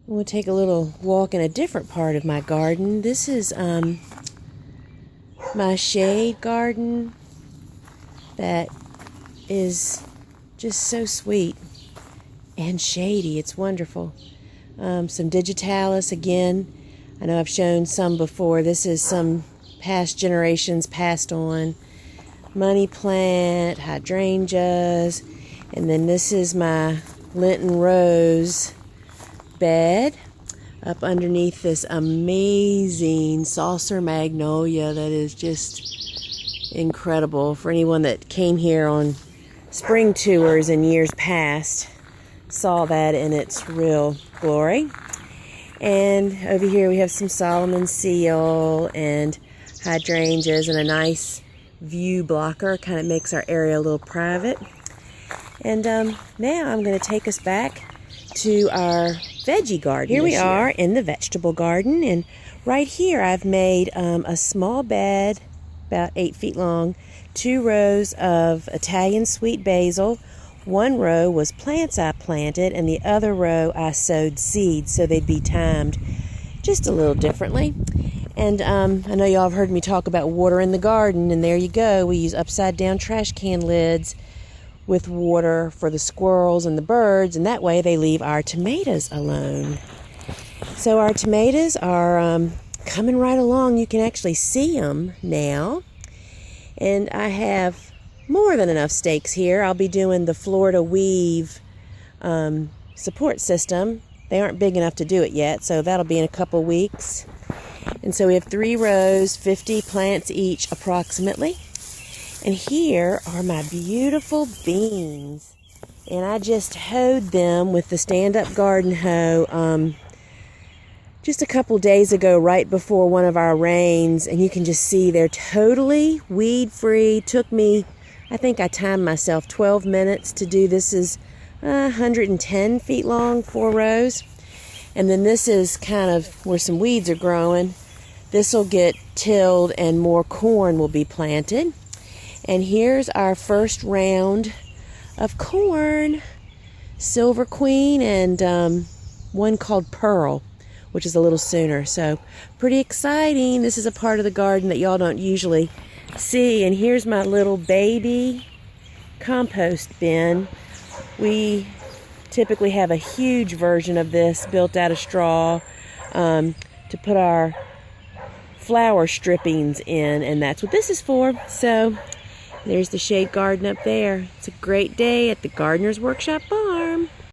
We'll take a little walk in a different part of my garden. This is my shade garden that is just so sweet and shady. It's wonderful. Some digitalis again. I know I've shown some before. This is some past generations passed on. Money plant, hydrangeas, and then this is my Lenten rose bed up underneath this amazing saucer magnolia that is just incredible. For anyone that came here on spring tours in years past, saw that in its real glory. And over here we have some Solomon seal and hydrangeas and a nice view blocker. Kind of makes our area a little private. And now I'm going to take us back to our veggie garden. Here we are in the vegetable garden, and right here I've made a small bed about 8 feet long, 2 rows of Italian sweet basil. 1 row was plants I planted, and the other row I sowed seeds so they'd be timed just a little differently. And I know y'all have heard me talk about water in the garden, and there you go. We use upside down trash can lids with water for the squirrels and the birds, and that way they leave our tomatoes alone. So our tomatoes are coming right along. You can actually see them now. And I have more than enough stakes here. I'll be doing the Florida weave support system. They aren't big enough to do it yet, so that'll be in a couple weeks. And so we have 3 rows, 50 plants each approximately. And here are my beautiful beans. And I just hoed them with the stand-up garden hoe just a couple days ago, right before one of our rains. And you can just see they're totally weed-free. Took me, I think I timed myself, 12 minutes to do. This is 110 feet long, 4 rows. And then this is kind of where some weeds are growing. This will get tilled and more corn will be planted. And here's our first round of corn. Silver Queen and one called Pearl, which is a little sooner. So pretty exciting. This is a part of the garden that y'all don't usually see. And here's my little baby compost bin. We typically have a huge version of this built out of straw to put our flower strippings in, and that's what this is for. So there's the shade garden up there. It's a great day at the Gardener's Workshop Book.